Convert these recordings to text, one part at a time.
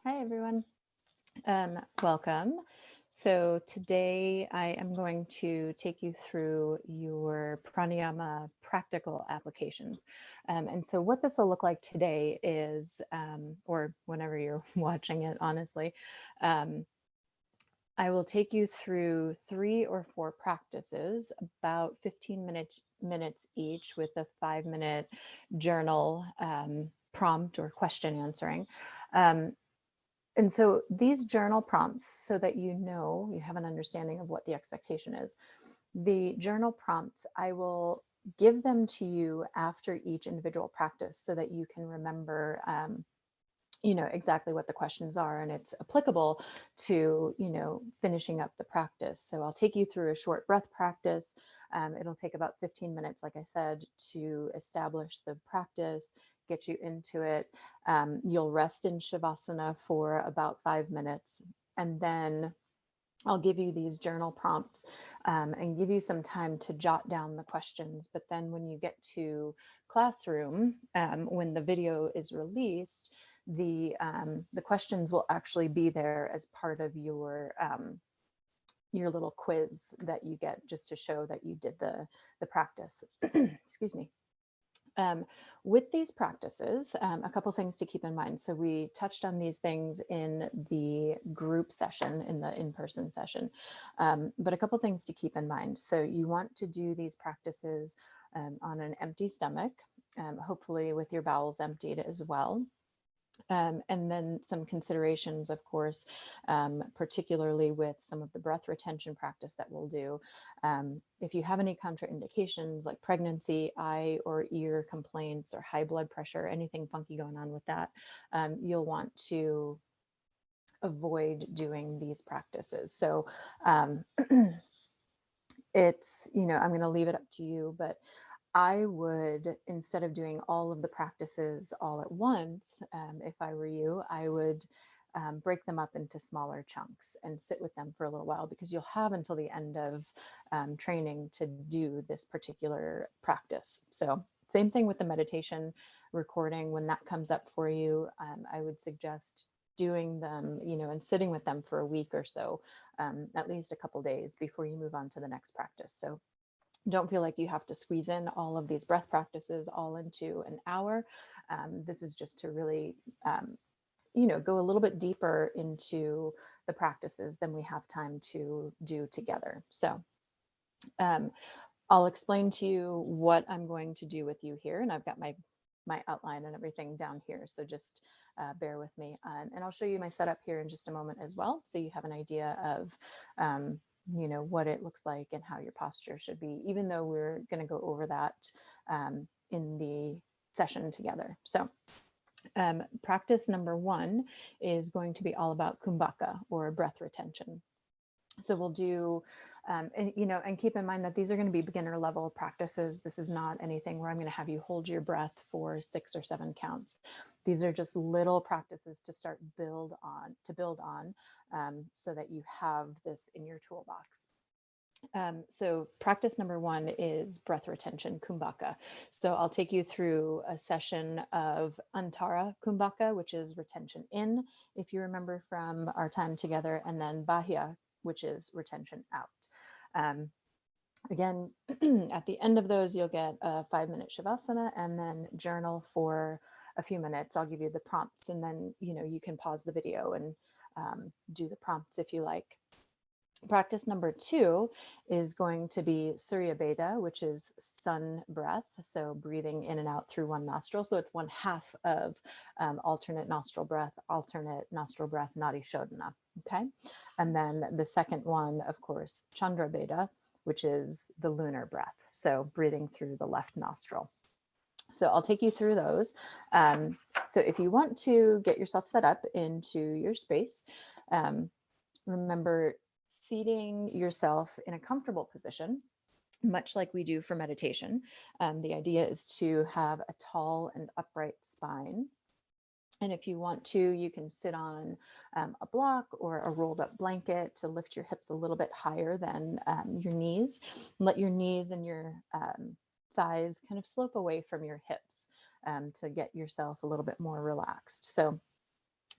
Hi, everyone. Welcome. So today I am going to take you through your pranayama practical applications. And so what this will look like today is, or whenever you're watching it, honestly, um, I will take you through 3 or 4 practices, about 15 minutes each, with a 5-minute journal prompt or question answering. Um, and so these journal prompts, so that you have an understanding of what the expectation is. The journal prompts, I will give them to you after each individual practice so that you can remember exactly what the questions are, and it's applicable to finishing up the practice. So I'll take you through a short breath practice. It'll take about 15 minutes, like I said, to establish the practice, get you into it. You'll rest in shavasana for about 5 minutes, and then I'll give you these journal prompts and give you some time to jot down the questions. But then when you get to classroom, when the video is released, the questions will actually be there as part of your little quiz that you get, just to show that you did the practice. Excuse me. Um, with these practices, a couple things to keep in mind. So we touched on these things in the group session, in the in-person session, but a couple things to keep in mind. So you want to do these practices on an empty stomach, hopefully with your bowels emptied as well. And then some considerations, of course, particularly with some of the breath retention practice that we'll do. If you have any contraindications like pregnancy, eye or ear complaints, or high blood pressure, anything funky going on with that, you'll want to avoid doing these practices. So I'm going to leave it up to you, but I would, instead of doing all of the practices all at once, if I were you, I would break them up into smaller chunks and sit with them for a little while, because you'll have until the end of training to do this particular practice. So same thing with the meditation recording. When that comes up for you, I would suggest doing them, and sitting with them for a week or so, at least a couple days before you move on to the next practice. So don't feel like you have to squeeze in all of these breath practices all into an hour. This is just to really, go a little bit deeper into the practices than we have time to do together. So um, I'll explain to you what I'm going to do with you here. And I've got my outline and everything down here. So just bear with me. And I'll show you my setup here in just a moment as well, so you have an idea of what it looks like and how your posture should be, even though we're going to go over that in the session together. So practice number 1 is going to be all about kumbhaka, or breath retention. So we'll do, and keep in mind that these are going to be beginner level practices. This is not anything where I'm going to have you hold your breath for 6 or 7 counts. These are just little practices to build on, so that you have this in your toolbox. So practice number 1 is breath retention, kumbhaka. So I'll take you through a session of Antara kumbhaka, which is retention in, if you remember from our time together, and then Bahya, which is retention out. Again, at the end of those, you'll get a 5-minute shavasana and then journal for a few minutes. I'll give you the prompts, and then you can pause the video and do the prompts if you like. Practice number 2 is going to be Surya Beda, which is sun breath. So breathing in and out through one nostril. So it's 1/2 of alternate nostril breath, Nadi Shodhana. Okay. And then the second one, of course, Chandra Beda, which is the lunar breath. So breathing through the left nostril. So I'll take you through those. So if you want to get yourself set up into your space, remember seating yourself in a comfortable position, much like we do for meditation. The idea is to have a tall and upright spine. And if you want to, you can sit on a block or a rolled up blanket to lift your hips a little bit higher than your knees. Let your knees and your thighs kind of slope away from your hips to get yourself a little bit more relaxed. So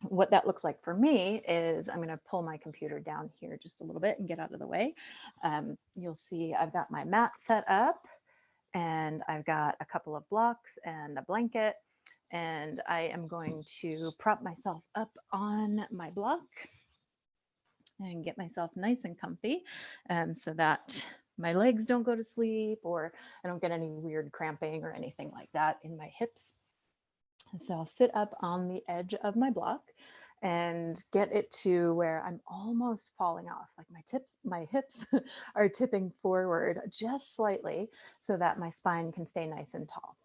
What that looks like for me is I'm going to pull my computer down here just a little bit and get out of the way. You'll see I've got my mat set up, and I've got a couple of blocks and a blanket, and I am going to prop myself up on my block and get myself nice and comfy, so that my legs don't go to sleep or I don't get any weird cramping or anything like that in my hips. So I'll sit up on the edge of my block and get it to where I'm almost falling off. Like my hips are tipping forward just slightly so that my spine can stay nice and tall.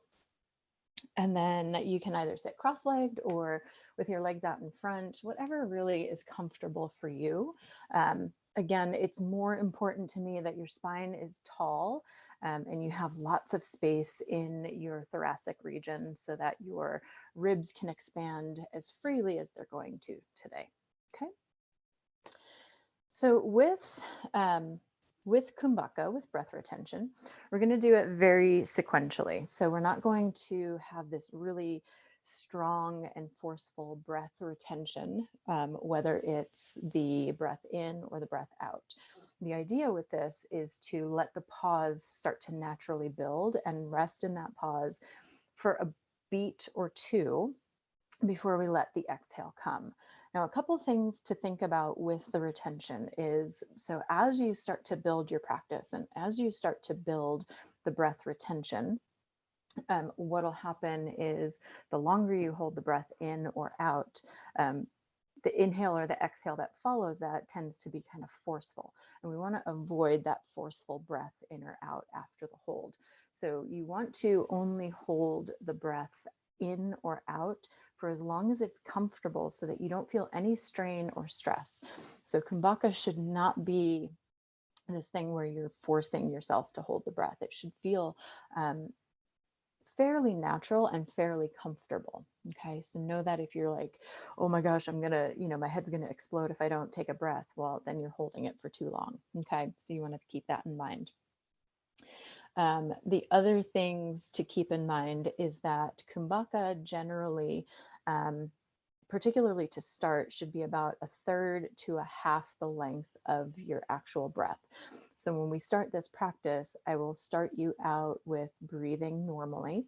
And then you can either sit cross-legged or with your legs out in front, whatever really is comfortable for you. Again, it's more important to me that your spine is tall, and you have lots of space in your thoracic region so that your ribs can expand as freely as they're going to today. Okay. So with kumbhaka, with breath retention, we're going to do it very sequentially. So we're not going to have this really strong and forceful breath retention, whether it's the breath in or the breath out. The idea with this is to let the pause start to naturally build and rest in that pause for a beat or two before we let the exhale come. Now, a couple things to think about with the retention is, so as you start to build your practice and as you start to build the breath retention, what'll happen is the longer you hold the breath in or out, the inhale or the exhale that follows that tends to be kind of forceful. And we want to avoid that forceful breath in or out after the hold. So you want to only hold the breath in or out for as long as it's comfortable so that you don't feel any strain or stress. So kumbhaka should not be this thing where you're forcing yourself to hold the breath. It should feel fairly natural and fairly comfortable. Okay, so know that if you're like, oh my gosh, I'm gonna, my head's gonna explode if I don't take a breath, well, then you're holding it for too long. Okay, so you want to keep that in mind. The other things to keep in mind is that kumbhaka generally, particularly to start, should be about a third to a half the length of your actual breath. So when we start this practice, I will start you out with breathing normally,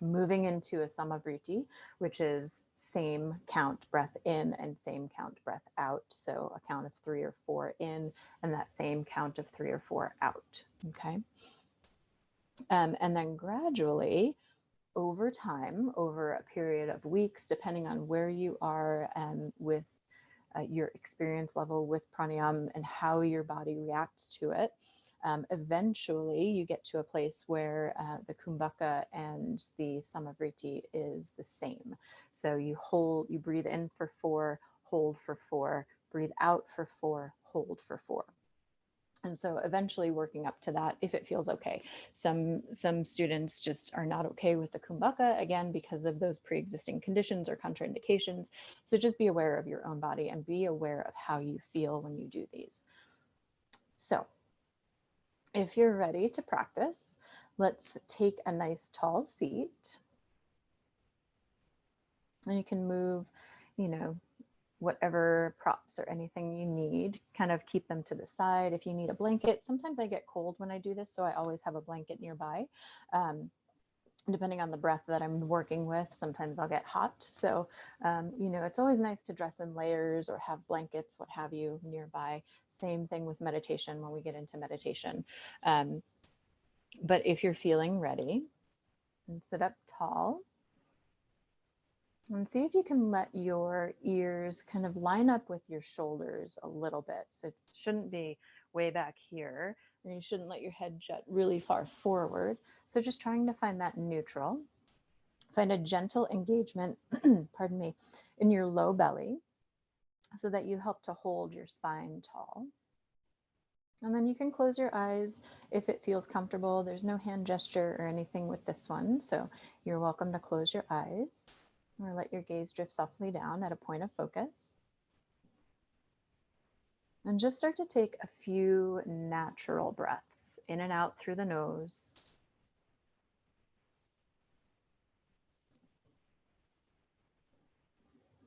moving into a samavriti, which is same count breath in and same count breath out. So a count of 3 or 4 in and that same count of 3 or 4 out. Okay. And then gradually, over time, over a period of weeks, depending on where you are with your experience level with pranayama and how your body reacts to it, eventually you get to a place where the kumbhaka and the samavriti is the same. So you breathe in for 4, hold for 4, breathe out for 4, hold for 4. And so eventually working up to that, if it feels okay. Some students just are not okay with the kumbhaka, again, because of those pre-existing conditions or contraindications. So just be aware of your own body and be aware of how you feel when you do these. So if you're ready to practice, let's take a nice tall seat. And you can move, whatever props or anything you need, kind of keep them to the side. If you need a blanket, sometimes I get cold when I do this, so I always have a blanket nearby. Depending on the breath that I'm working with, sometimes I'll get hot. So, it's always nice to dress in layers or have blankets, what have you, nearby. Same thing with meditation when we get into meditation. But if you're feeling ready, and sit up tall. And see if you can let your ears kind of line up with your shoulders a little bit. So it shouldn't be way back here, and you shouldn't let your head jut really far forward. So just trying to find that neutral. Find a gentle engagement, pardon me, in your low belly so that you help to hold your spine tall. And then you can close your eyes if it feels comfortable. There's no hand gesture or anything with this one, so you're welcome to close your eyes. Or let your gaze drift softly down at a point of focus. And just start to take a few natural breaths in and out through the nose.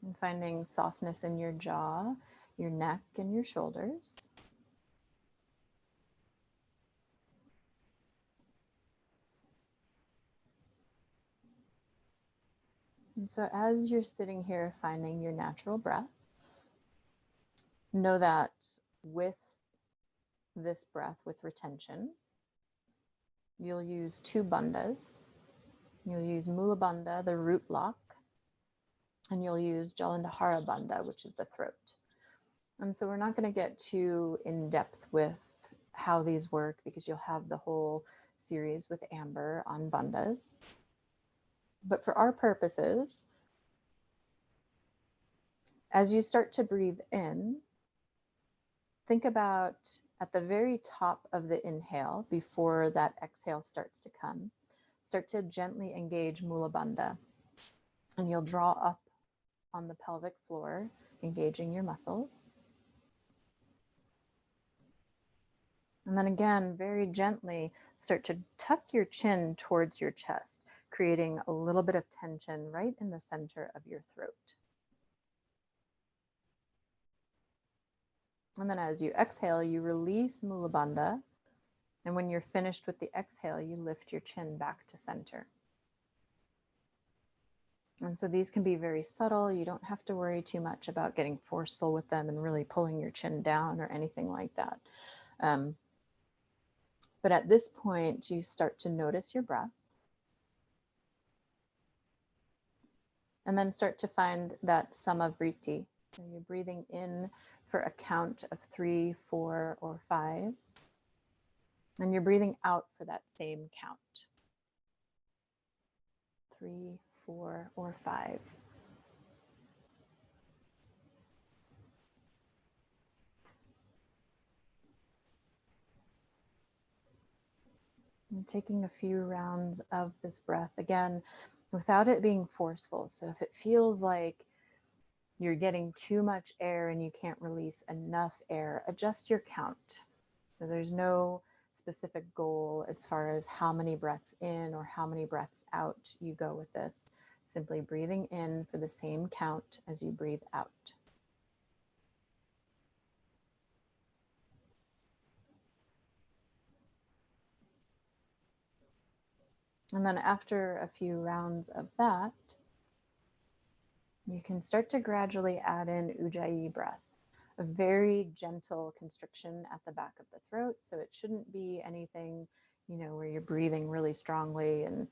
And finding softness in your jaw, your neck, and your shoulders. And so, as you're sitting here finding your natural breath, know that with this breath, with retention, you'll use two bandhas. You'll use Mula Bandha, the root lock, and you'll use Jalandhara Bandha, which is the throat. And so we're not going to get too in depth with how these work because you'll have the whole series with Amber on bandhas. But for our purposes, as you start to breathe in, think about at the very top of the inhale, before that exhale starts to come, start to gently engage Mula Bandha. And you'll draw up on the pelvic floor, engaging your muscles. And then again, very gently start to tuck your chin towards your chest, creating a little bit of tension right in the center of your throat. And then as you exhale, you release Mula Bandha. And when you're finished with the exhale, you lift your chin back to center. And so these can be very subtle. You don't have to worry too much about getting forceful with them and really pulling your chin down or anything like that. But at this point, you start to notice your breath. And then start to find that samavriti. So you're breathing in for a count of 3, 4, or 5. And you're breathing out for that same count. 3, 4, or 5. And taking a few rounds of this breath, again, without it being forceful. So if it feels like you're getting too much air and you can't release enough air, adjust your count. So there's no specific goal as far as how many breaths in or how many breaths out you go with this. Simply breathing in for the same count as you breathe out. And then after a few rounds of that, you can start to gradually add in Ujjayi breath, a very gentle constriction at the back of the throat. So it shouldn't be anything, where you're breathing really strongly and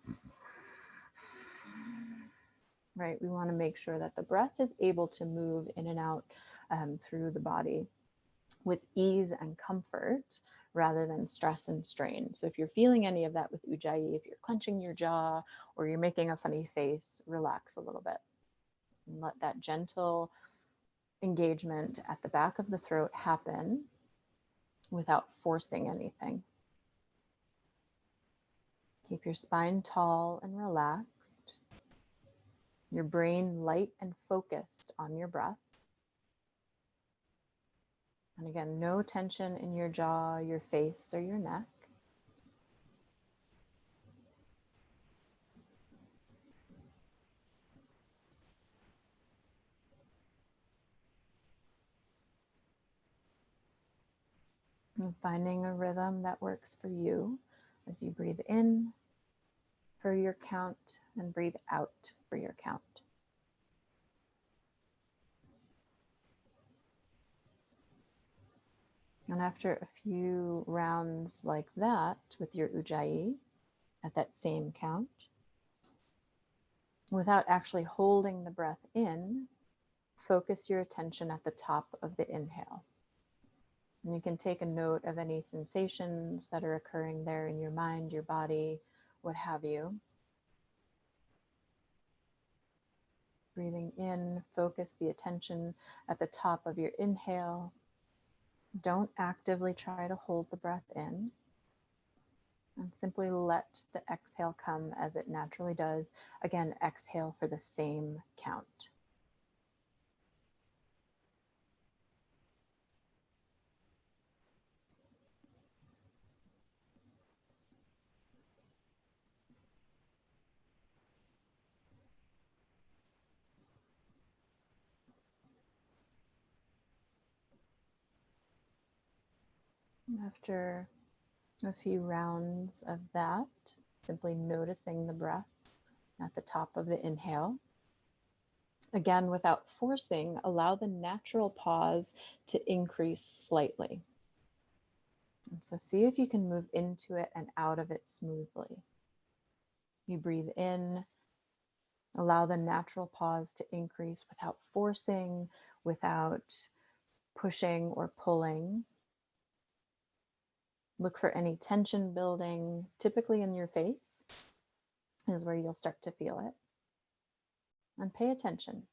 right. We want to make sure that the breath is able to move in and out through the body with ease and comfort rather than stress and strain. So if you're feeling any of that with Ujjayi, if you're clenching your jaw or you're making a funny face, relax a little bit and let that gentle engagement at the back of the throat happen without forcing anything. Keep your spine tall and relaxed, your brain light and focused on your breath. And again, no tension in your jaw, your face, or your neck. And finding a rhythm that works for you as you breathe in for your count and breathe out for your count. And after a few rounds like that with your Ujjayi at that same count, without actually holding the breath in, focus your attention at the top of the inhale. And you can take a note of any sensations that are occurring there in your mind, your body, what have you. Breathing in, focus the attention at the top of your inhale. Don't actively try to hold the breath in. And simply let the exhale come as it naturally does. Again, exhale for the same count. After a few rounds of that, simply noticing the breath at the top of the inhale. Again, without forcing, allow the natural pause to increase slightly. And so see if you can move into it and out of it smoothly. You breathe in, allow the natural pause to increase without forcing, without pushing or pulling. Look for any tension building, typically in your face is where you'll start to feel it. And pay attention.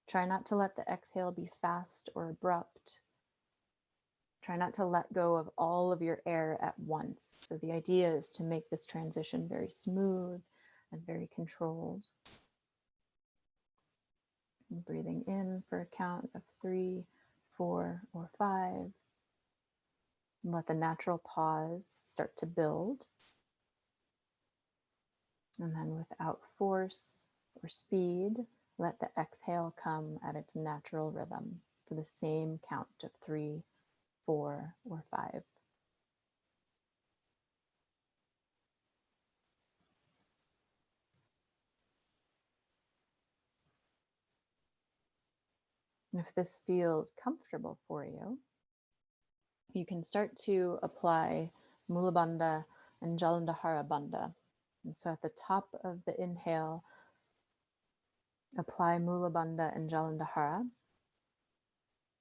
Try not to let the exhale be fast or abrupt. Try not to let go of all of your air at once. So the idea is to make this transition very smooth and very controlled. And breathing in for a count of 3, 4, or 5. And let the natural pause start to build. And then without force or speed, let the exhale come at its natural rhythm for the same count of 3, 4, or 5. And if this feels comfortable for you, you can start to apply Mula Bandha and Jalandhara Bandha. And so at the top of the inhale, apply Mula Bandha and Jalandhara.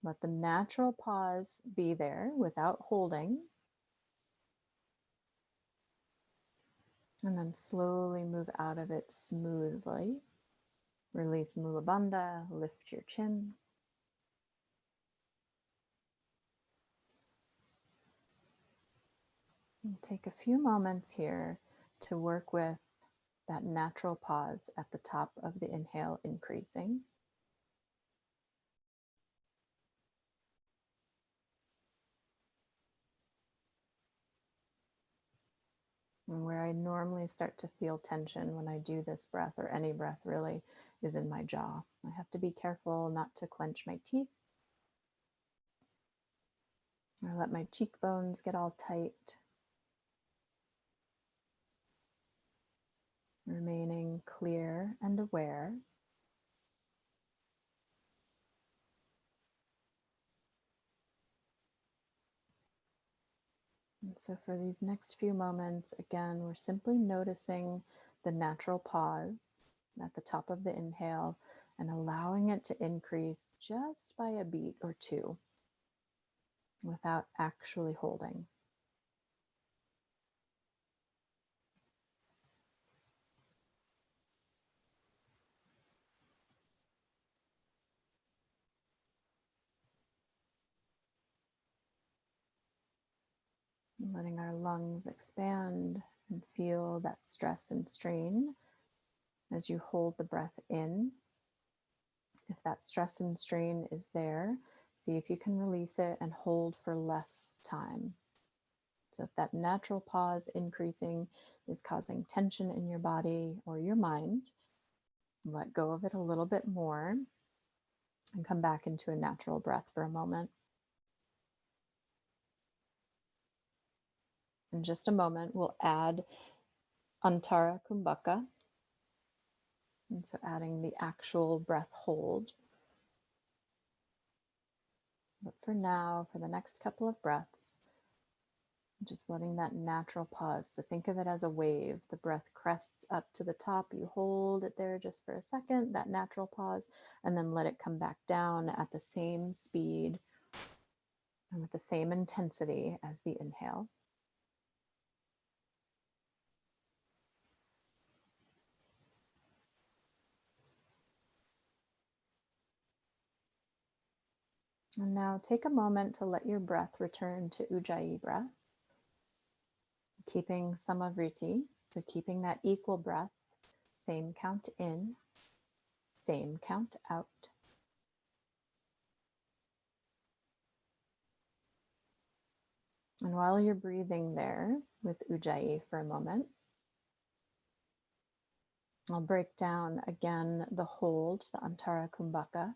Let the natural pause be there without holding. And then slowly move out of it smoothly. Release Mula Bandha, lift your chin. And take a few moments here to work with that natural pause at the top of the inhale increasing. And where I normally start to feel tension when I do this breath, or any breath really, is in my jaw. I have to be careful not to clench my teeth or let my cheekbones get all tight. Remaining clear and aware. And so for these next few moments, again, we're simply noticing the natural pause at the top of the inhale and allowing it to increase just by a beat or two without actually holding. Letting our lungs expand and feel that stress and strain as you hold the breath in. If that stress and strain is there, see if you can release it and hold for less time. So if that natural pause increasing is causing tension in your body or your mind, let go of it a little bit more and come back into a natural breath for a moment. In just a moment, we'll add Antara Kumbhaka. And so adding the actual breath hold. But for now, for the next couple of breaths, just letting that natural pause. So think of it as a wave. The breath crests up to the top. You hold it there just for a second, that natural pause, and then let it come back down at the same speed and with the same intensity as the inhale. And now take a moment to let your breath return to Ujjayi breath, keeping Samavriti, so keeping that equal breath, same count in, same count out. And while you're breathing there with Ujjayi for a moment, I'll break down again the hold, the Antara Kumbhaka.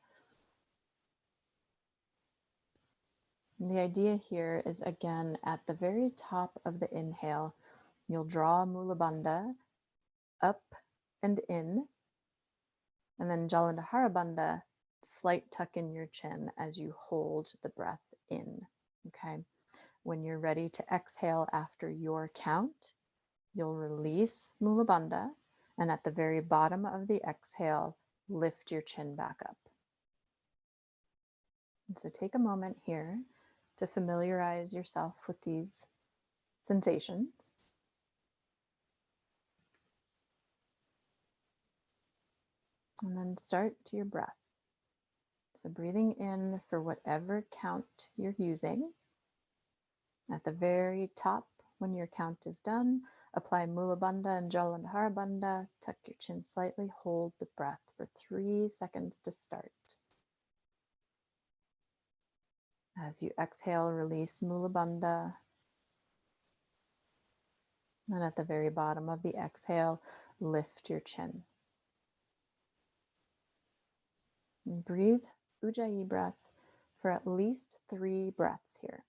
And the idea here is, again, at the very top of the inhale, you'll draw Mula Bandha up and in, and then Jalandhara Bandha, slight tuck in your chin as you hold the breath in. Okay. When you're ready to exhale after your count, you'll release Mula Bandha, and at the very bottom of the exhale, lift your chin back up. And so take a moment here to familiarize yourself with these sensations. And then start your breath. So breathing in for whatever count you're using. At the very top, when your count is done, apply Mula Bandha and Jalandhara Bandha. Tuck your chin slightly, hold the breath for 3 seconds to start. As you exhale, release Mula Bandha. And at the very bottom of the exhale, lift your chin. And breathe Ujjayi breath for at least 3 breaths here.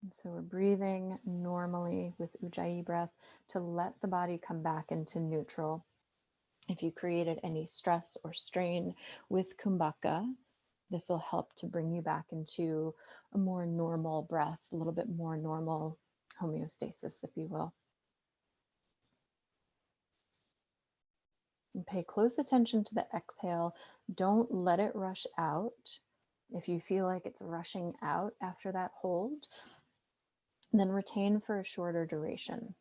And so we're breathing normally with Ujjayi breath to let the body come back into neutral. If you created any stress or strain with Kumbhaka, this will help to bring you back into a more normal breath, a little bit more normal homeostasis, if you will. And pay close attention to the exhale. Don't let it rush out. If you feel like it's rushing out after that hold, then retain for a shorter duration.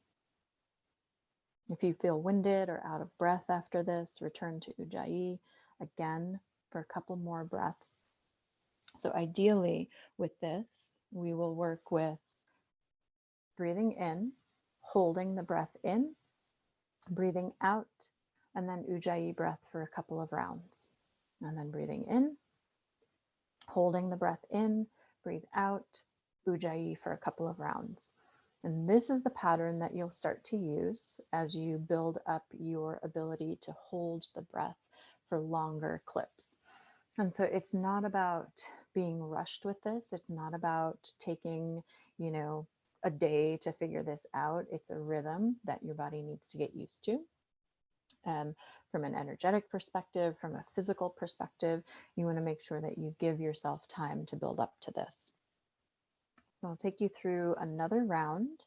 If you feel winded or out of breath after this, return to Ujjayi again for a couple more breaths. So ideally with this, we will work with breathing in, holding the breath in, breathing out, and then Ujjayi breath for a couple of rounds. And then breathing in, holding the breath in, breathe out, Ujjayi for a couple of rounds. And this is the pattern that you'll start to use as you build up your ability to hold the breath for longer clips. And so it's not about being rushed with this. It's not about taking, a day to figure this out. It's a rhythm that your body needs to get used to. From an energetic perspective, from a physical perspective, you want to make sure that you give yourself time to build up to this. So I'll take you through another round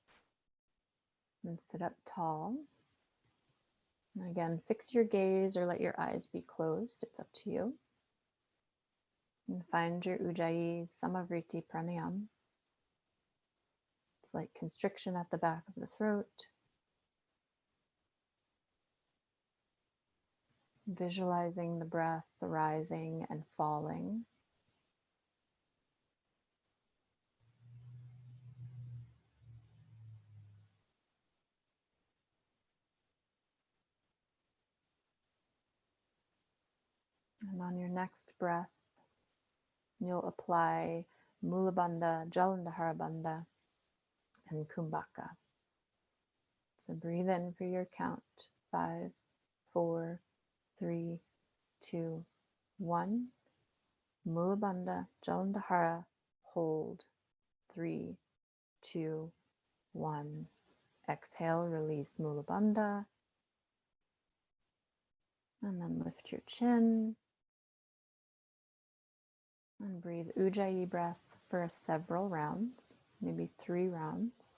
and sit up tall. And again, fix your gaze or let your eyes be closed. It's up to you. And find your Ujjayi Samavriti Pranayama. It's like constriction at the back of the throat. Visualizing the breath rising and falling. And on your next breath, you'll apply Mula Bandha, Jalandhara Bandha, and Kumbhaka. So breathe in for your count. 5, 4, 3, 2, 1. Mula Bandha, Jalandhara, hold. 3, 2, 1. Exhale, release Mula Bandha. And then lift your chin. And breathe Ujjayi breath for several rounds, maybe 3 rounds.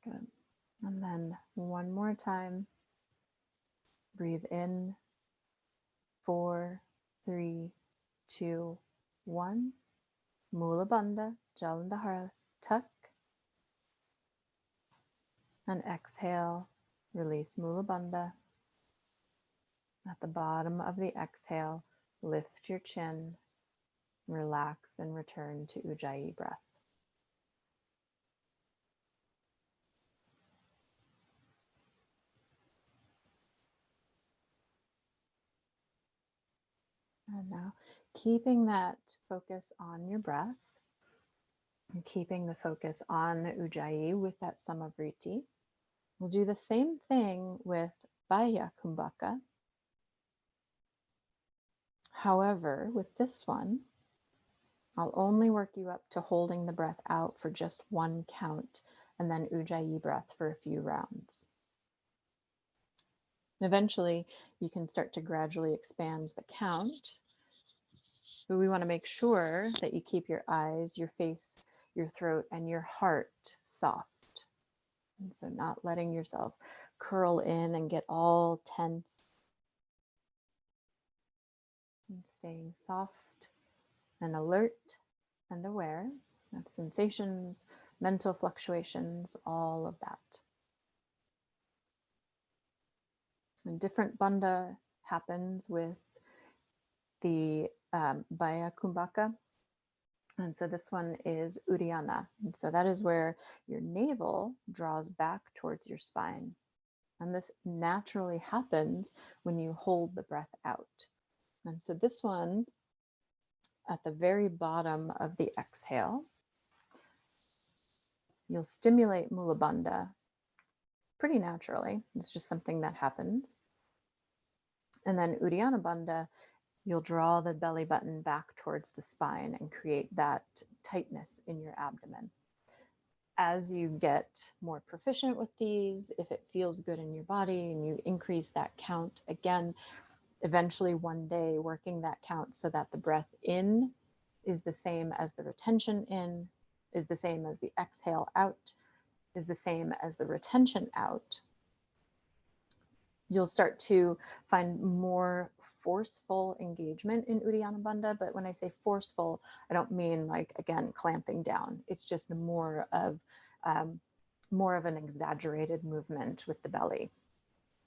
Good. And then one more time. Breathe in. 4, 3, 2, 1. Mula Bandha, Jalandhara, tuck. And exhale, release Mula Bandha. At the bottom of the exhale, lift your chin, relax, and return to Ujjayi breath. And now, keeping that focus on your breath, And keeping the focus on Ujjayi with that Samavriti. We'll do the same thing with Baya Kumbhaka. However, with this one, I'll only work you up to holding the breath out for just one count, and then Ujjayi breath for a few rounds. And eventually, you can start to gradually expand the count, but we want to make sure that you keep your eyes, your face, your throat, and your heart soft. And so not letting yourself curl in and get all tense, and staying soft and alert and aware of sensations, mental fluctuations, all of that. And different bandha happens with the Baya Kumbhaka. And so this one is Uddiyana. And so that is where your navel draws back towards your spine. And this naturally happens when you hold the breath out. And so this one, at the very bottom of the exhale, you'll stimulate Mula Bandha pretty naturally. It's just something that happens. And then Uddiyana Bandha, you'll draw the belly button back towards the spine and create that tightness in your abdomen. As you get more proficient with these, if it feels good in your body and you increase that count again, eventually one day working that count so that the breath in is the same as the retention in, is the same as the exhale out, is the same as the retention out, you'll start to find more forceful engagement in Uddiyana Bandha. But when I say forceful, I don't mean like, again, clamping down. It's just more of an exaggerated movement with the belly.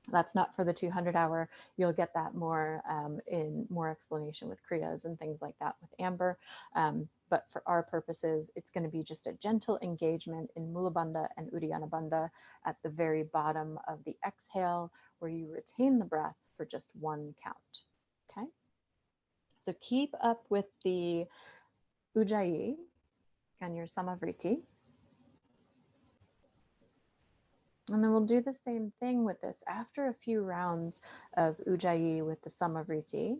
That's not for the 200-hour. You'll get that more in more explanation with Kriyas and things like that with Amber. But for our purposes, it's going to be just a gentle engagement in Mula Bandha and Uddiyana Bandha at the very bottom of the exhale, where you retain the breath for just one count. Okay? So keep up with the Ujjayi and your Samavriti. And then we'll do the same thing with this. After a few rounds of Ujjayi with the Samavriti,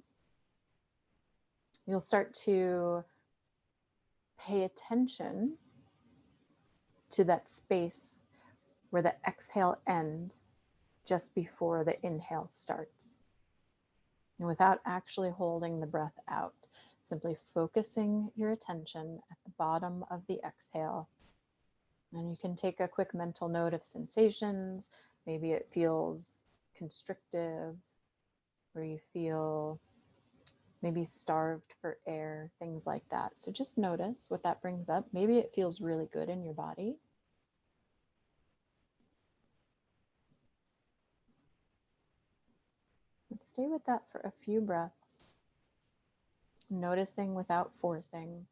you'll start to pay attention to that space where the exhale ends just before the inhale starts. And without actually holding the breath out, simply focusing your attention at the bottom of the exhale. And you can take a quick mental note of sensations. Maybe it feels constrictive, or you feel maybe starved for air, things like that. So just notice what that brings up. Maybe it feels really good in your body. But stay with that for a few breaths, noticing without forcing.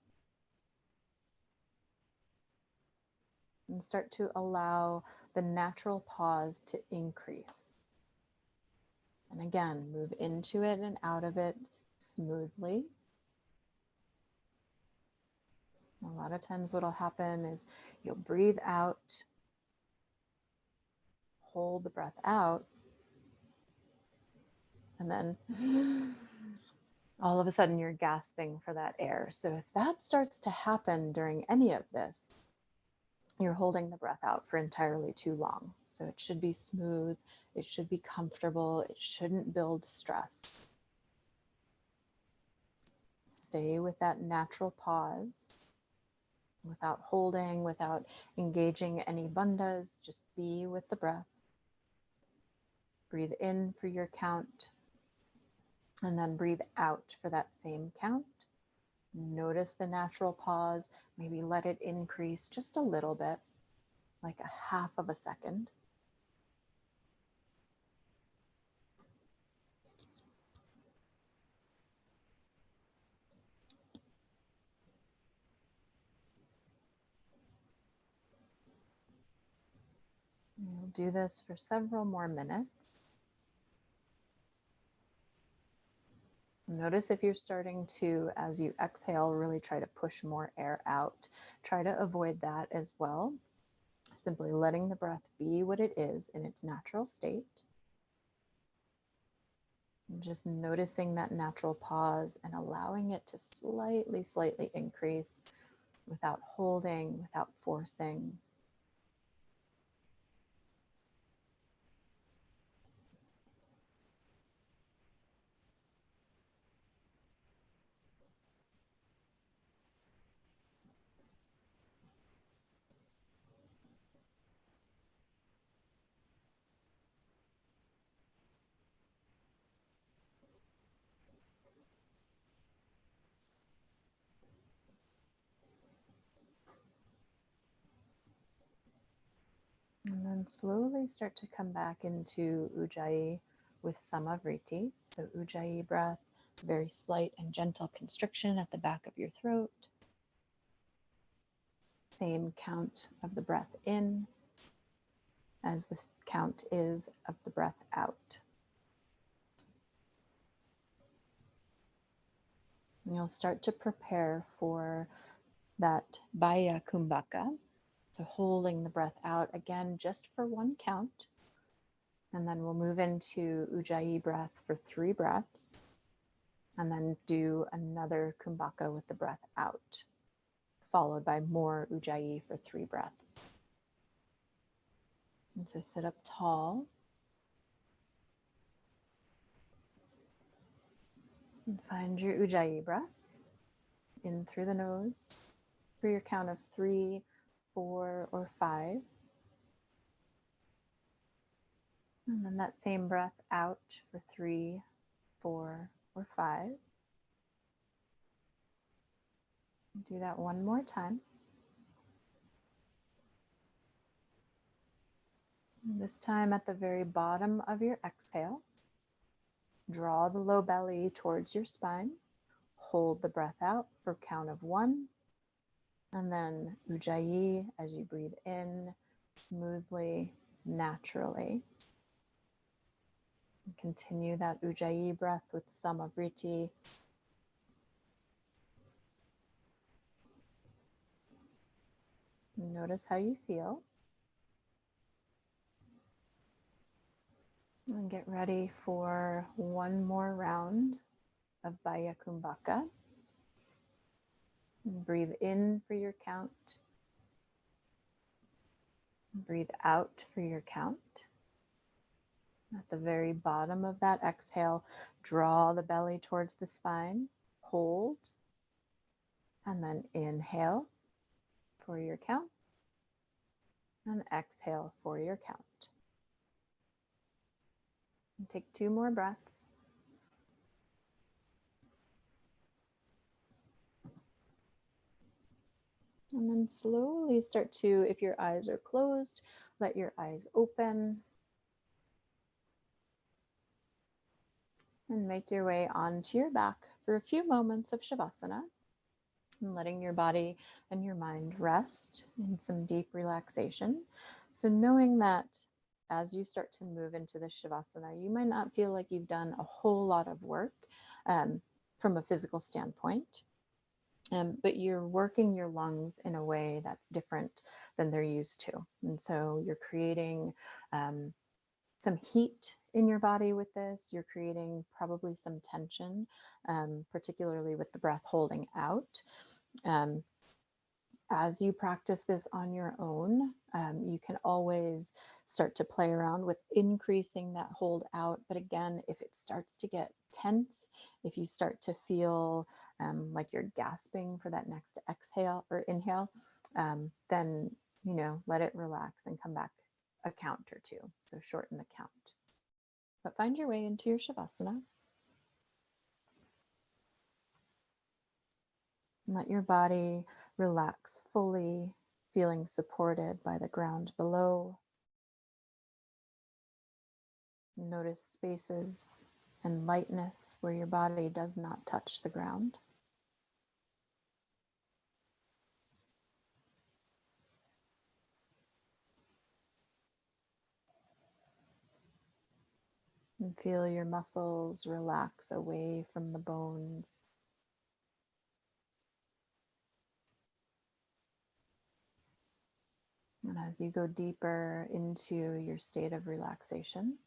And start to allow the natural pause to increase. And again, move into it and out of it smoothly. A lot of times what'll happen is you'll breathe out, hold the breath out, and then all of a sudden you're gasping for that air. So if that starts to happen during any of this, you're holding the breath out for entirely too long. So it should be smooth, it should be comfortable, it shouldn't build stress. Stay with that natural pause, without holding, without engaging any bandhas, just be with the breath. Breathe in for your count, and then breathe out for that same count. Notice the natural pause, maybe let it increase just a little bit, like a half of a second. We'll do this for several more minutes. Notice if you're starting to, as you exhale, really try to push more air out. Try to avoid that as well. Simply letting the breath be what it is in its natural state. And just noticing that natural pause and allowing it to slightly increase without holding, without forcing. And then slowly start to come back into Ujjayi with Samavriti. So Ujjayi breath, very slight and gentle constriction at the back of your throat. Same count of the breath in as the count is of the breath out. And you'll start to prepare for that Baya Kumbhaka. So holding the breath out again, just for one count. And then we'll move into Ujjayi breath for 3 breaths. And then do another Kumbhaka with the breath out, followed by more Ujjayi for 3 breaths. And so sit up tall. And find your Ujjayi breath in through the nose for your count of 3, 4, or 5. And then that same breath out for 3, 4, or 5. Do that one more time. And this time at the very bottom of your exhale, draw the low belly towards your spine. Hold the breath out for count of 1. And then Ujjayi as you breathe in smoothly, naturally. And continue that Ujjayi breath with Samavriti. Notice how you feel. And get ready for one more round of Baya Kumbhaka. Breathe in for your count. Breathe out for your count. At the very bottom of that exhale, draw the belly towards the spine. Hold. And then inhale for your count. And exhale for your count. And take 2 more breaths. And then slowly start to, if your eyes are closed, let your eyes open. And make your way onto your back for a few moments of Shavasana. And letting your body and your mind rest in some deep relaxation. So knowing that as you start to move into the Shavasana, you might not feel like you've done a whole lot of work from a physical standpoint. But you're working your lungs in a way that's different than they're used to. And so you're creating some heat in your body with this. You're creating probably some tension, particularly with the breath holding out. As you practice this on your own, you can always start to play around with increasing that hold out. But again, if it starts to get tense, if you start to feel like you're gasping for that next exhale or inhale, then, let it relax and come back a count or 2. So shorten the count. But find your way into your Shavasana. And let your body relax fully, feeling supported by the ground below. Notice spaces and lightness where your body does not touch the ground. And feel your muscles relax away from the bones. And as you go deeper into your state of relaxation,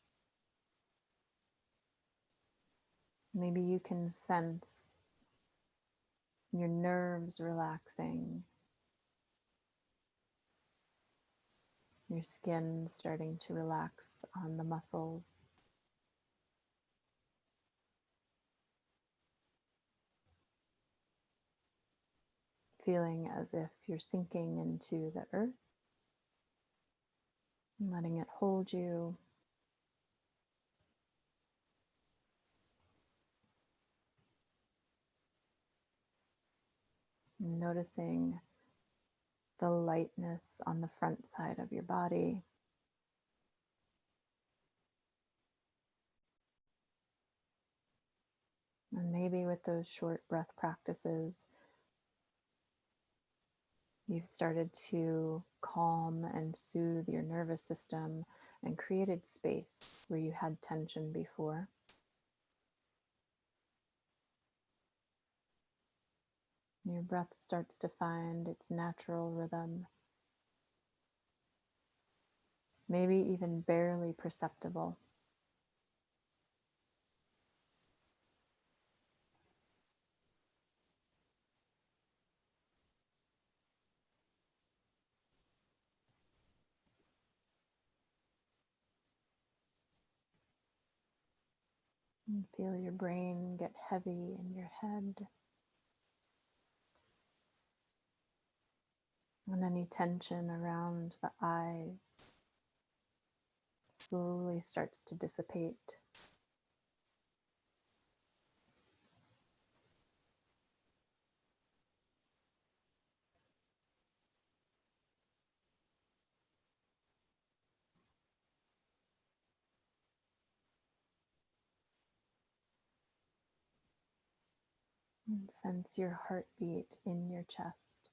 maybe you can sense your nerves relaxing, your skin starting to relax on the muscles. Feeling as if you're sinking into the earth, and letting it hold you. Noticing the lightness on the front side of your body. And maybe with those short breath practices, you've started to calm and soothe your nervous system and created space where you had tension before. Your breath starts to find its natural rhythm, maybe even barely perceptible. And feel your brain get heavy in your head. And any tension around the eyes slowly starts to dissipate. And sense your heartbeat in your chest.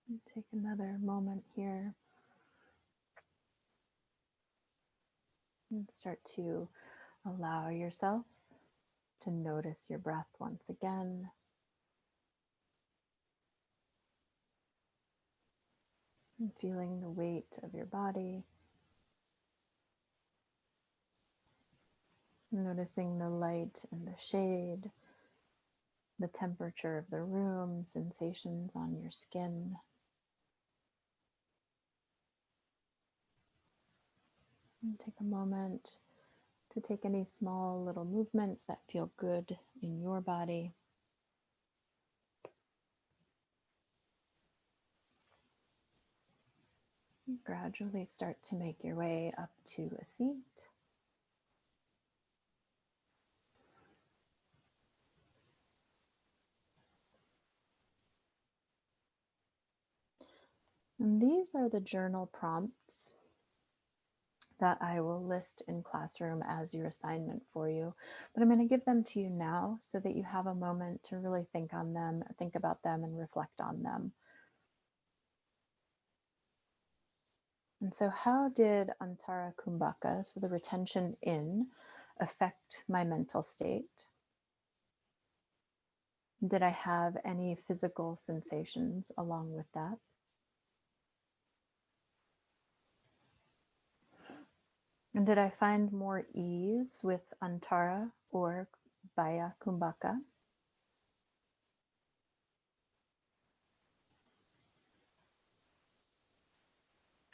And take another moment here and start to allow yourself to notice your breath once again. And feeling the weight of your body. Noticing the light and the shade, the temperature of the room, sensations on your skin. And take a moment to take any small little movements that feel good in your body. And gradually start to make your way up to a seat. And these are the journal prompts that I will list in Classroom as your assignment for you. But I'm going to give them to you now so that you have a moment to really think on them, think about them, and reflect on them. And so, how did Antara Kumbhaka, so the retention in, affect my mental state? Did I have any physical sensations along with that? And did I find more ease with Antara or Vaya Kumbhaka?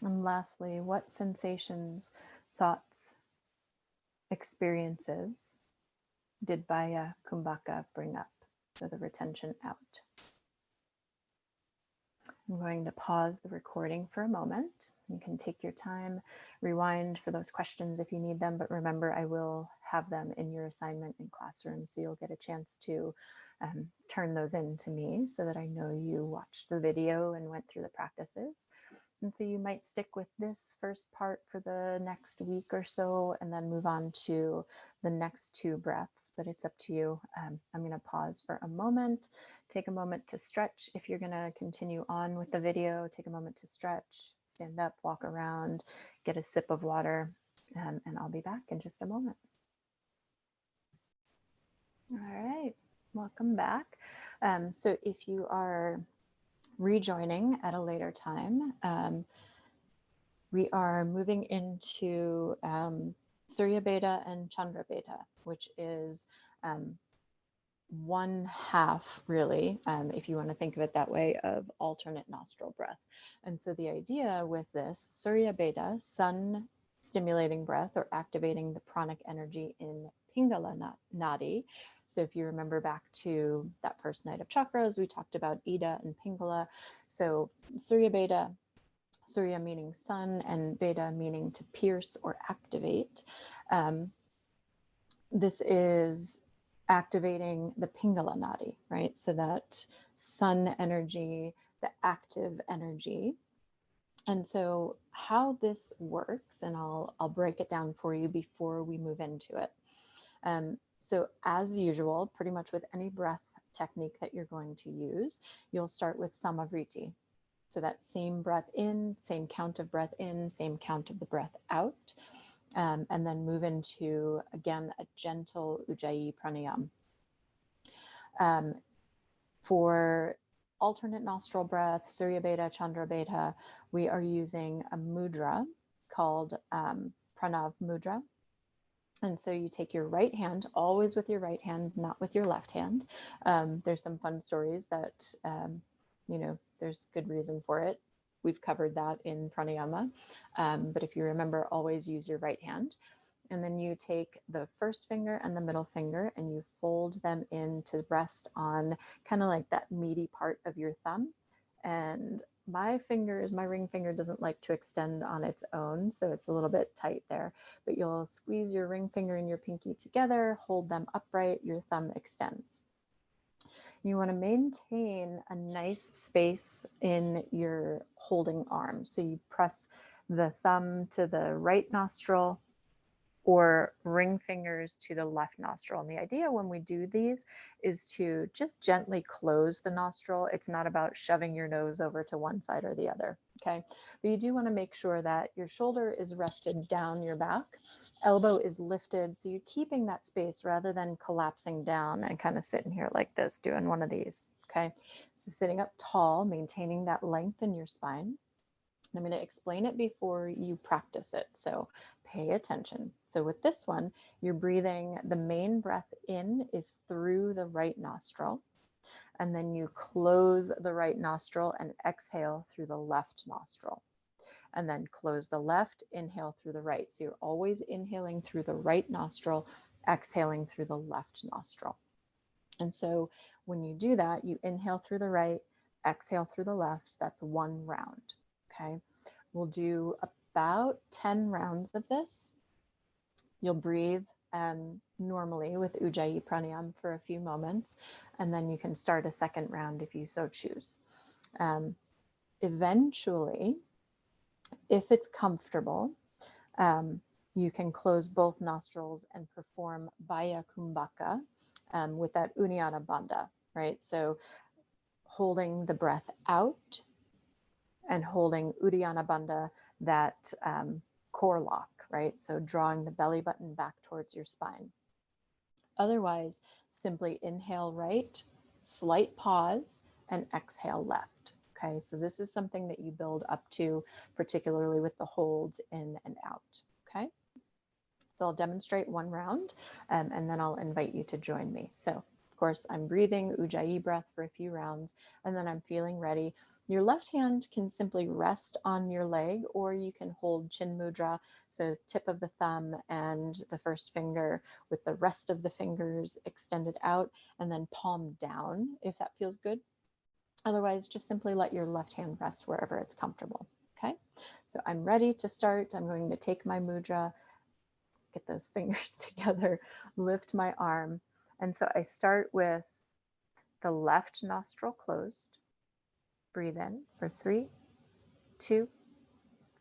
And lastly, what sensations, thoughts, experiences did Baya Kumbhaka bring up? So the retention out. I'm going to pause the recording for a moment. You can take your time, rewind for those questions if you need them, but remember, I will have them in your assignment in Classroom, so you'll get a chance to turn those in to me so that I know you watched the video and went through the practices. And so you might stick with this first part for the next week or so and then move on to the next 2 breaths, but it's up to you. I'm going to pause for a moment, take a moment to stretch. If you're going to continue on with the video, take a moment to stretch, stand up, walk around, get a sip of water, and I'll be back in just a moment. All right, welcome back. So if you are rejoining at a later time, we are moving into Surya Beta and Chandra Beta, which is 1/2, really, if you want to think of it that way, of alternate nostril breath. And so the idea with this Surya Beta, sun stimulating breath or activating the pranic energy in Pingala Nadi. So if you remember back to that first night of chakras, we talked about Ida and Pingala. So Surya Beta, Surya meaning sun and Beta meaning to pierce or activate. This is activating the Pingala Nadi, right? So that sun energy, the active energy. And so how this works, and I'll break it down for you before we move into it. So as usual, pretty much with any breath technique that you're going to use, you'll start with Samavriti. So that same breath in, same count of breath in, same count of the breath out, and then move into, again, a gentle Ujjayi Pranayama. For alternate nostril breath, Surya Beta, Chandra Beta, we are using a mudra called Pranav Mudra. And so you take your right hand, always with your right hand, not with your left hand. There's some fun stories that, there's good reason for it. We've covered that in pranayama. But if you remember, always use your right hand. And then you take the first finger and the middle finger and you fold them in to rest on kind of like that meaty part of your thumb. And my ring finger doesn't like to extend on its own, so it's a little bit tight there. But you'll squeeze your ring finger and your pinky together, hold them upright, your thumb extends. You want to maintain a nice space in your holding arm. So you press the thumb to the right nostril or ring fingers to the left nostril. And the idea when we do these is to just gently close the nostril. It's not about shoving your nose over to one side or the other, okay? But you do want to make sure that your shoulder is rested down your back, elbow is lifted, so you're keeping that space rather than collapsing down and kind of sitting here like this, doing one of these, okay? So sitting up tall, maintaining that length in your spine. I'm going to explain it before you practice it, so pay attention. So with this one, you're breathing, the main breath in is through the right nostril, and then you close the right nostril and exhale through the left nostril, and then close the left, inhale through the right. So you're always inhaling through the right nostril, exhaling through the left nostril. And so when you do that, you inhale through the right, exhale through the left. That's 1 round. Okay, we'll do about 10 rounds of this. You'll breathe normally with Ujjayi Pranayama for a few moments, and then you can start a second round if you so choose. Eventually, if it's comfortable, you can close both nostrils and perform Baya Kumbhaka with that Uddiyana Bandha, right? So holding the breath out and holding Uddiyana Bandha, that core lock, right? So drawing the belly button back towards your spine. Otherwise, simply inhale right, slight pause, and exhale left. Okay, so this is something that you build up to, particularly with the holds in and out. Okay, so I'll demonstrate 1 round and then I'll invite you to join me. So, of course, I'm breathing Ujjayi breath for a few rounds and then I'm feeling ready. Your left hand can simply rest on your leg, or you can hold Chin Mudra, so tip of the thumb and the first finger with the rest of the fingers extended out, and then palm down if that feels good. Otherwise, just simply let your left hand rest wherever it's comfortable. Okay, so I'm ready to start. I'm going to take my mudra, get those fingers together, lift my arm. And so I start with the left nostril closed. Breathe in for 3, 2,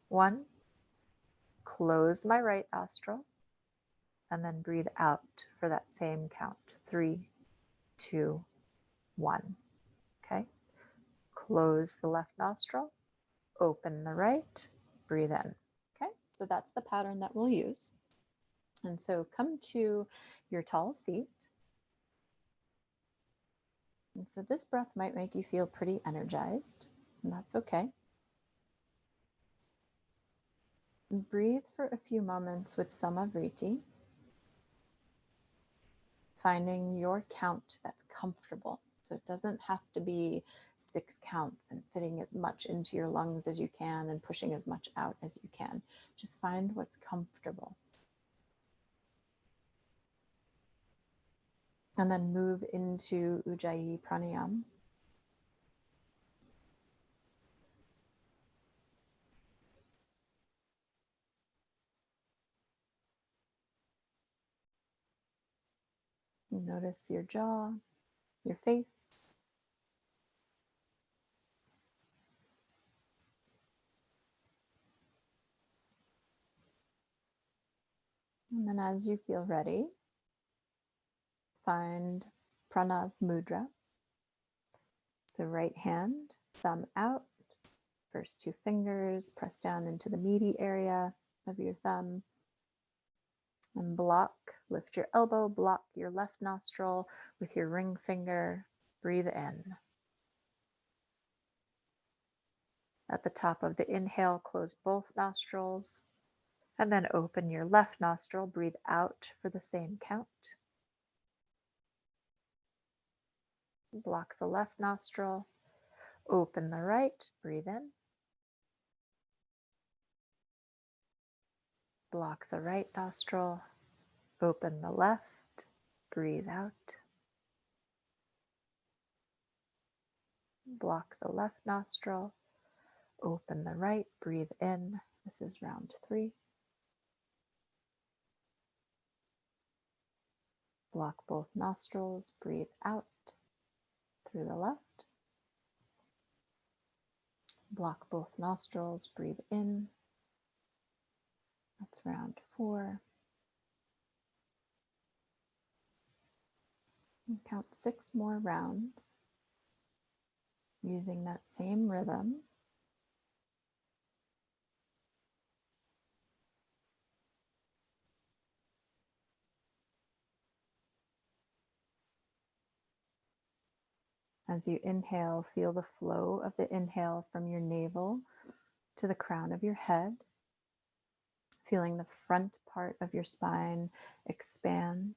1, close my right nostril, and then breathe out for that same count. 3, 2, 1. Okay. Close the left nostril, open the right, breathe in. Okay. So that's the pattern that we'll use. And so come to your tall seat. And so this breath might make you feel pretty energized, and that's okay. And breathe for a few moments with samavriti, finding your count that's comfortable. So it doesn't have to be 6 counts and fitting as much into your lungs as you can and pushing as much out as you can. Just find what's comfortable. And then move into Ujjayi Pranayama. Notice your jaw, your face. And then as you feel ready, find Pranav Mudra. So right hand, thumb out, first 2 fingers, press down into the meaty area of your thumb. And block, lift your elbow, block your left nostril with your ring finger, breathe in. At the top of the inhale, close both nostrils, and then open your left nostril, breathe out for the same count. Block the left nostril, open the right, breathe in. Block the right nostril, open the left, breathe out. Block the left nostril, open the right, breathe in. This is round 3. Block both nostrils, breathe out through the left. Block both nostrils, breathe in. That's round 4. And count 6 more rounds using that same rhythm. As you inhale, feel the flow of the inhale from your navel to the crown of your head, feeling the front part of your spine expand.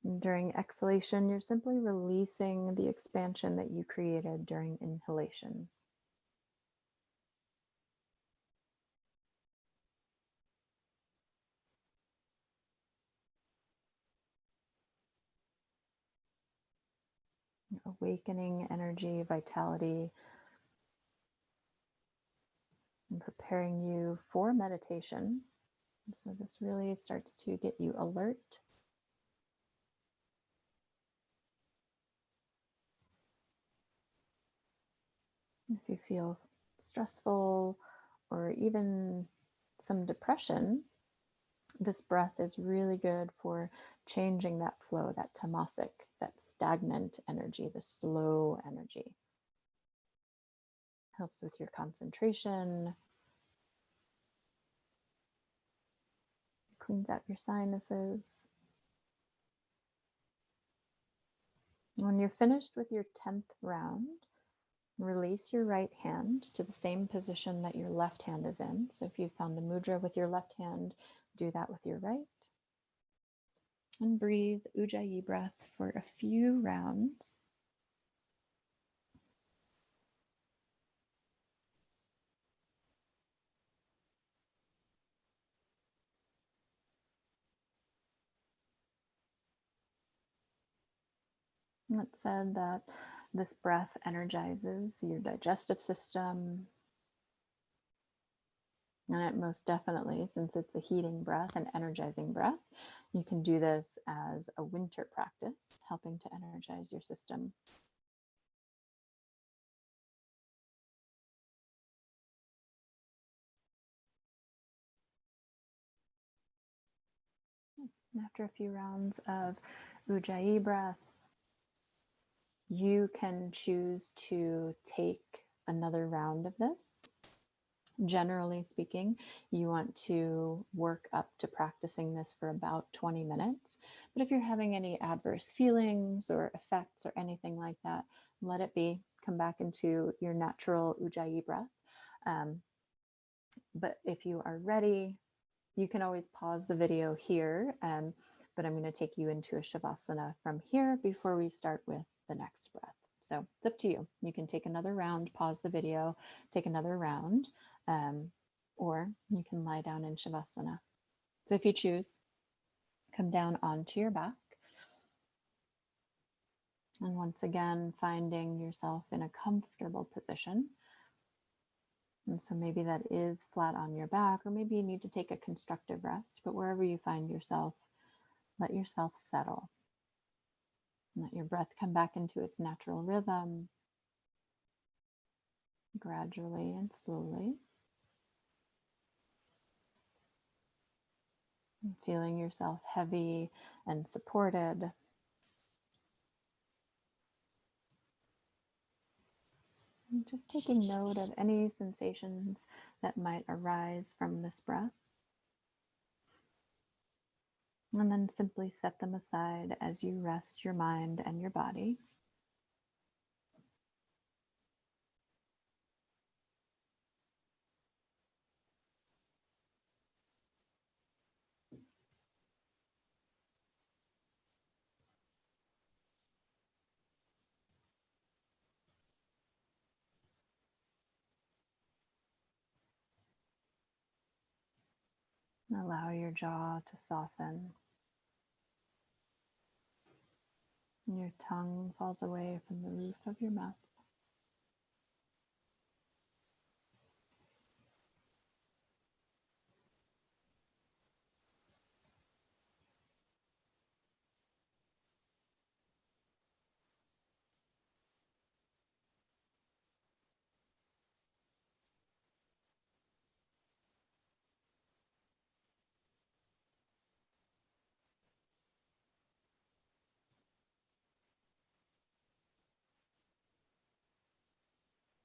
And during exhalation, you're simply releasing the expansion that you created during inhalation. Awakening energy, vitality, and preparing you for meditation. And so this really starts to get you alert. If you feel stressful or even some depression, this breath is really good for changing that flow, that tamasic, that stagnant energy, the slow energy. Helps with your concentration, cleans out your sinuses. When you're finished with your 10th round, release your right hand to the same position that your left hand is in. So if you found the mudra with your left hand, do that with your right. And breathe Ujjayi breath for a few rounds. And it's said that this breath energizes your digestive system. And it most definitely, since it's a heating breath and energizing breath, you can do this as a winter practice, helping to energize your system. After a few rounds of Ujjayi breath, you can choose to take another round of this. Generally speaking, you want to work up to practicing this for about 20 minutes. But if you're having any adverse feelings or effects or anything like that, let it be. Come back into your natural Ujjayi breath. But if you are ready, you can always pause the video here. But I'm going to take you into a Shavasana from here before we start with the next breath. So it's up to you. You can take another round, pause the video, take another round, or you can lie down in Shavasana. So if you choose, come down onto your back. And once again, finding yourself in a comfortable position. And so maybe that is flat on your back, or maybe you need to take a constructive rest, but wherever you find yourself, let yourself settle. Let your breath come back into its natural rhythm, gradually and slowly. And feeling yourself heavy and supported. And just taking note of any sensations that might arise from this breath. And then simply set them aside as you rest your mind and your body. Allow your jaw to soften. Your tongue falls away from the roof of your mouth.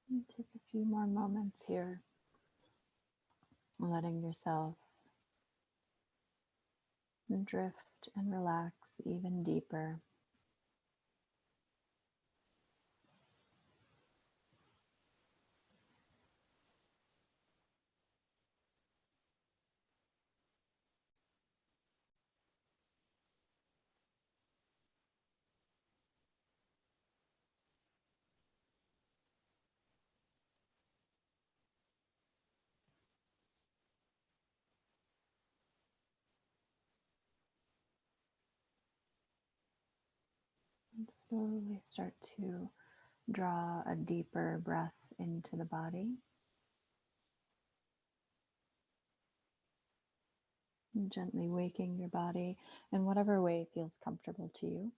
And take a few more moments here, letting yourself drift and relax even deeper. And slowly start to draw a deeper breath into the body. And gently waking your body in whatever way feels comfortable to you.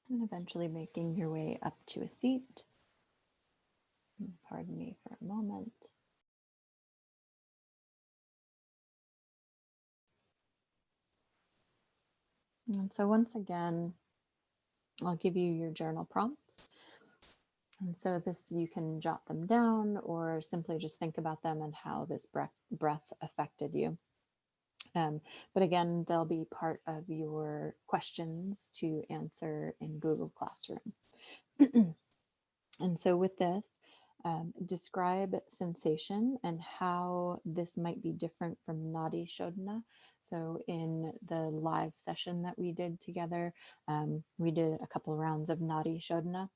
And eventually making your way up to a seat. Pardon me for a moment. And so once again, I'll give you your journal prompts. And so this, you can jot them down or simply just think about them and how this breath affected you. But again, they'll be part of your questions to answer in Google Classroom. And so with this, describe sensation and how this might be different from Nadi Shodhana. So in the live session that we did together, we did a couple of rounds of Nadi Shodhana.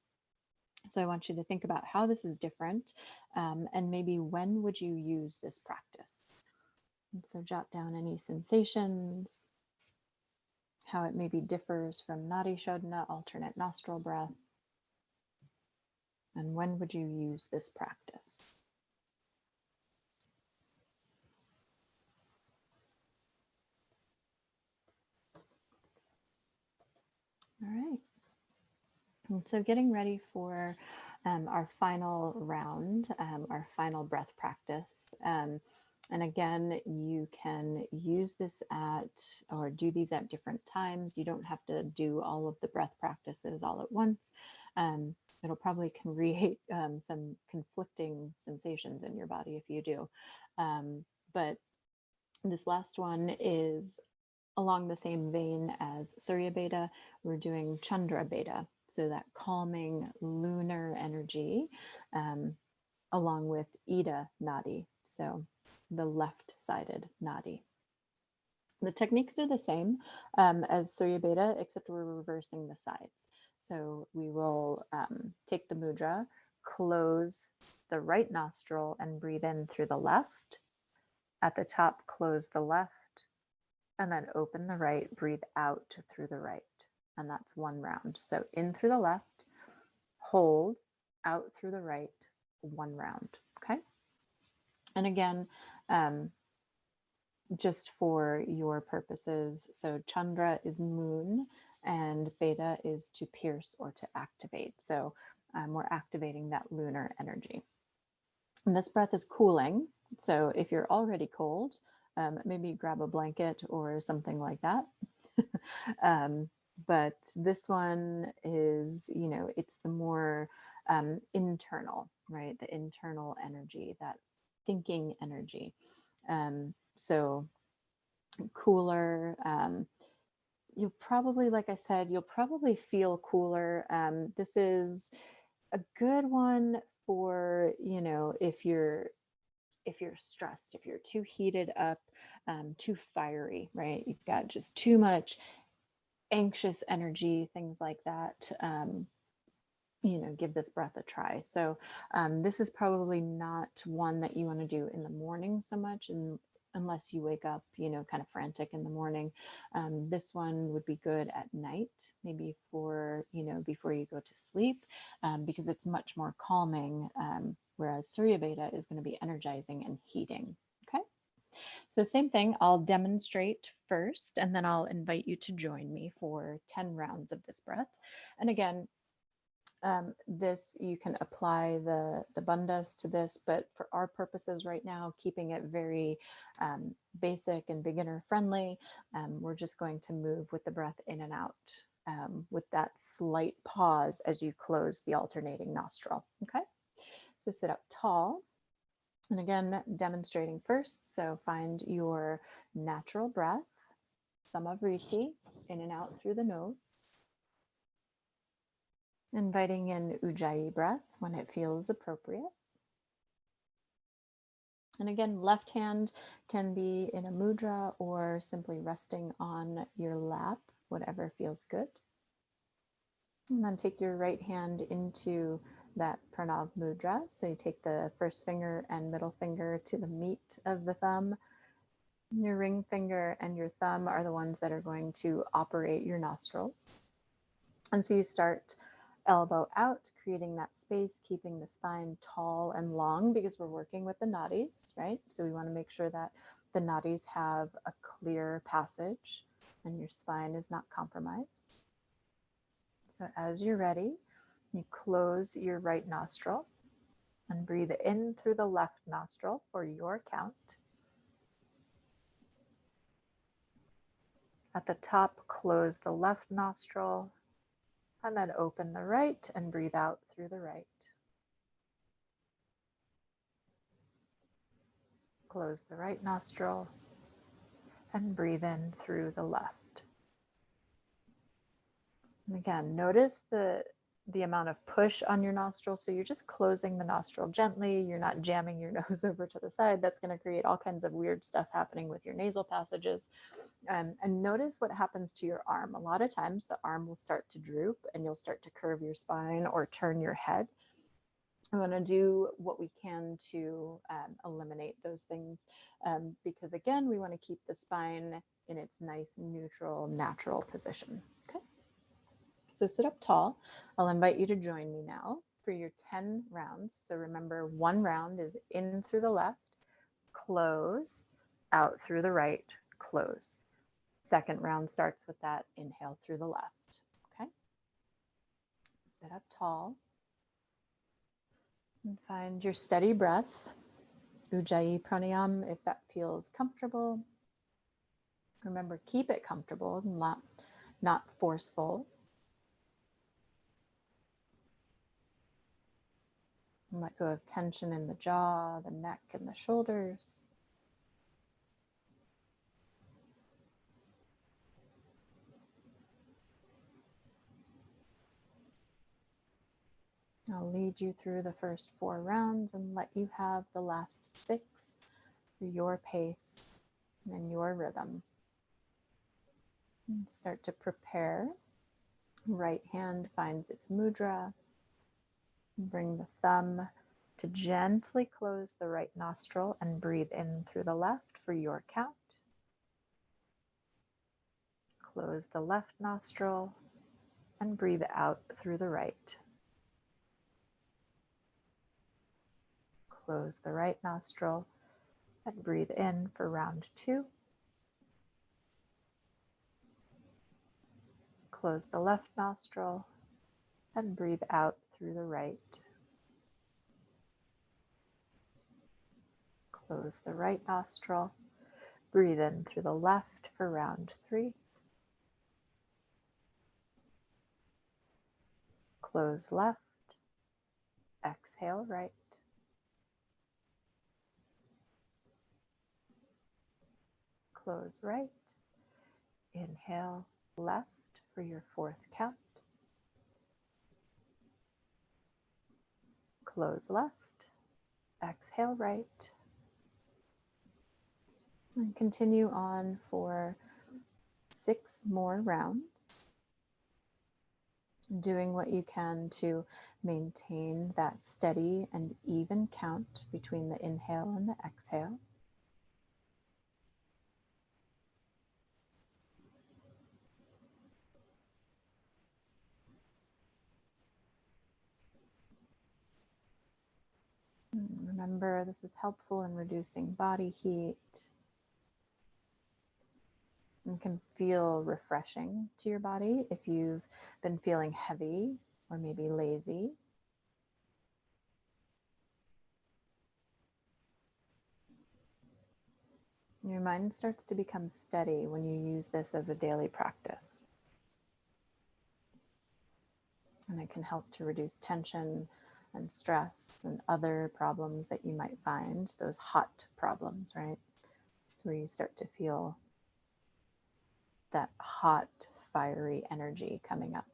So I want you to think about how this is different, and maybe when would you use this practice? And so jot down any sensations, how it maybe differs from Nadi Shodhana, alternate nostril breath, and when would you use this practice? All right. And so getting ready for our final round, our final breath practice. And again, you can use this at or do these at different times. You don't have to do all of the breath practices all at once. It'll probably create some conflicting sensations in your body if you do. But this last one is along the same vein as Surya Beta. We're doing Chandra Beta, so that calming lunar energy, along with Ida Nadi, so the left-sided nadi. The techniques are the same as Surya Beta, except we're reversing the sides. So we will take the mudra, close the right nostril, and breathe in through the left. At the top, close the left, and then open the right, breathe out through the right. And that's one round. So in through the left, hold, out through the right, one round. Okay. And again, just for your purposes, so Chandra is moon and Beta is to pierce or to activate. So we're activating that lunar energy. And this breath is cooling. So if you're already cold, maybe grab a blanket or something like that. But this one is, it's the more internal, right? The internal energy, that thinking energy. So cooler. You'll probably, like I said, you'll probably feel cooler. This is a good one for, if you're stressed, if you're too heated up, too fiery, right? You've got just too much anxious energy, things like that. Give this breath a try. So this is probably not one that you want to do in the morning so much, and unless you wake up, kind of frantic in the morning. This one would be good at night, maybe before you go to sleep, because it's much more calming, whereas Surya Beta is going to be energizing and heating. Okay. So same thing, I'll demonstrate first, and then I'll invite you to join me for 10 rounds of this breath. And again, this, you can apply the bandhas to this, but for our purposes right now, keeping it very basic and beginner friendly, we're just going to move with the breath in and out, with that slight pause as you close the alternating nostril. Okay, so sit up tall. And again, demonstrating first. So find your natural breath, Samavriti, in and out through the nose. Inviting in Ujjayi breath when it feels appropriate. And again, left hand can be in a mudra or simply resting on your lap, whatever feels good. And then take your right hand into that Pranav mudra. So you take the first finger and middle finger to the meat of the thumb. Your ring finger and your thumb are the ones that are going to operate your nostrils. And so you start elbow out, creating that space, keeping the spine tall and long because we're working with the nadis, right? So we want to make sure that the nadis have a clear passage and your spine is not compromised. So as you're ready, you close your right nostril and breathe in through the left nostril for your count. At the top, close the left nostril and then open the right and breathe out through the right. Close the right nostril and breathe in through the left. And again, notice the amount of push on your nostril. So you're just closing the nostril gently. You're not jamming your nose over to the side. That's going to create all kinds of weird stuff happening with your nasal passages. And notice what happens to your arm. A lot of times the arm will start to droop and you'll start to curve your spine or turn your head. We want to do what we can to eliminate those things, because again, we want to keep the spine in its nice, neutral, natural position. Okay. So sit up tall. I'll invite you to join me now for your 10 rounds. So remember, one round is in through the left, close, out through the right, close. Second round starts with that inhale through the left. Okay. Sit up tall and find your steady breath. Ujjayi Pranayama, if that feels comfortable. Remember, keep it comfortable, not forceful. And let go of tension in the jaw, the neck, and the shoulders. I'll lead you through the first 4 rounds and let you have the last 6 for your pace and your rhythm. And start to prepare. Right hand finds its mudra. Bring the thumb to gently close the right nostril and breathe in through the left for your count. Close the left nostril and breathe out through the right. Close the right nostril and breathe in for round 2. Close the left nostril and breathe out through the right. Close the right nostril, breathe in through the left for round 3. Close left, exhale right. Close right, inhale left for your 4th count. Close left, exhale right. And continue on for 6 more rounds, doing what you can to maintain that steady and even count between the inhale and the exhale. Remember, this is helpful in reducing body heat and can feel refreshing to your body if you've been feeling heavy or maybe lazy. Your mind starts to become steady when you use this as a daily practice. And it can help to reduce tension and stress and other problems that you might find, those hot problems, right? It's where you start to feel that hot, fiery energy coming up.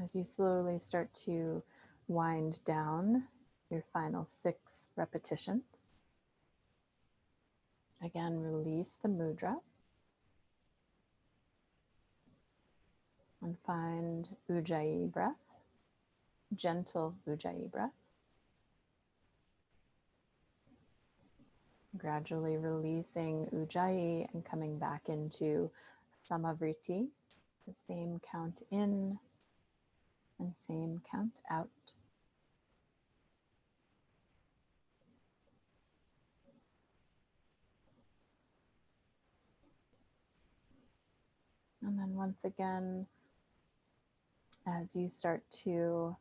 As you slowly start to wind down your final 6 repetitions, again, release the mudra and find Ujjayi breath, gentle Ujjayi breath. Gradually releasing Ujjayi and coming back into Samavriti, the same count in and same count out. And then once again, as you start to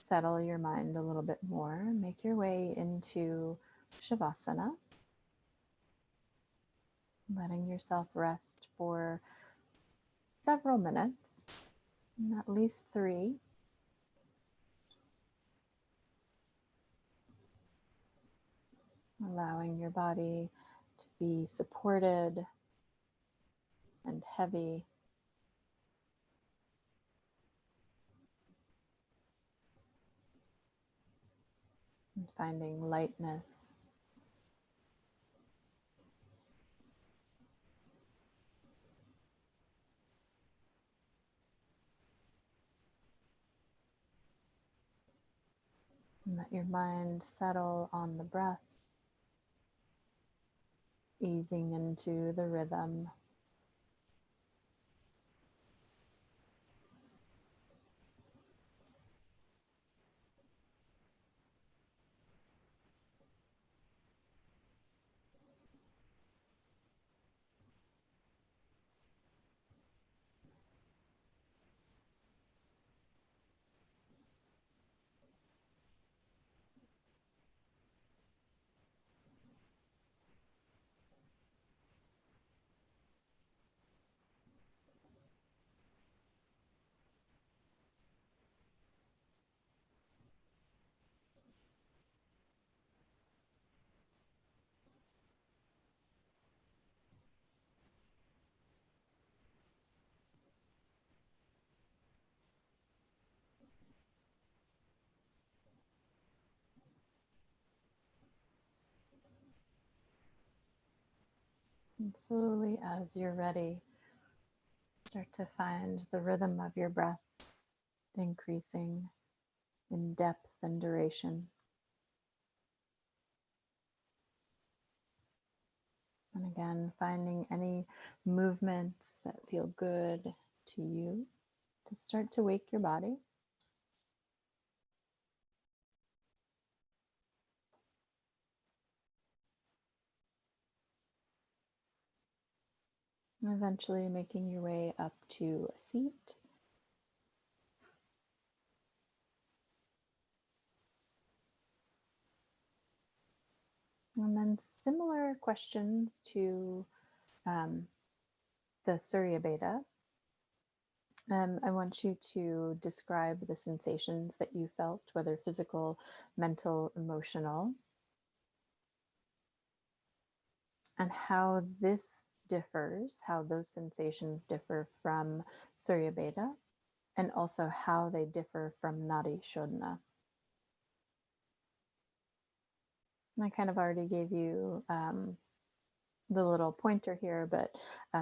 settle your mind a little bit more, make your way into Shavasana, letting yourself rest for several minutes, at least 3. Allowing your body to be supported and heavy. And finding lightness. And let your mind settle on the breath, easing into the rhythm. And slowly, as you're ready, start to find the rhythm of your breath increasing in depth and duration. And again, finding any movements that feel good to you to start to wake your body. And eventually making your way up to a seat. And then similar questions to um, the Surya Beta. I want you to describe the sensations that you felt, whether physical, mental, emotional, and how this differs, how those sensations differ from Surya Beta, and also how they differ from Nadi Shodhana. And I kind of already gave you the little pointer here, but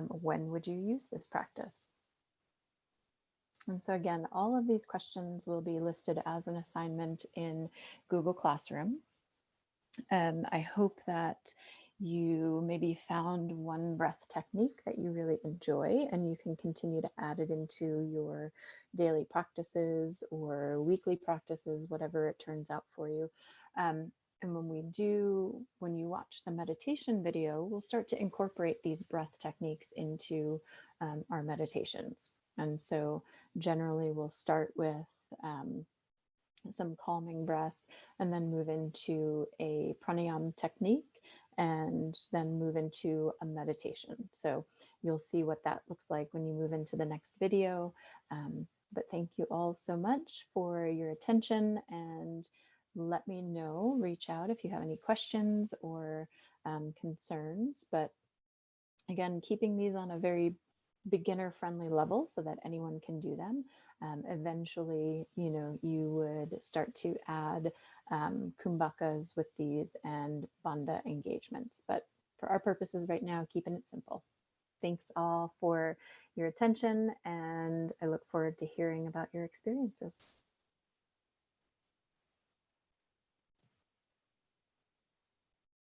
when would you use this practice? And so again, all of these questions will be listed as an assignment in Google Classroom. I hope that you maybe found one breath technique that you really enjoy and you can continue to add it into your daily practices or weekly practices, whatever it turns out for you. And when you watch the meditation video, we'll start to incorporate these breath techniques into our meditations. And so generally we'll start with some calming breath and then move into a pranayama technique and then move into a meditation. So you'll see what that looks like when you move into the next video. But thank you all so much for your attention, and let me know, reach out if you have any questions or concerns. But again, keeping these on a very beginner friendly level so that anyone can do them. Eventually, you would start to add kumbakas with these and bandha engagements. But for our purposes right now, keeping it simple. Thanks all for your attention, and I look forward to hearing about your experiences.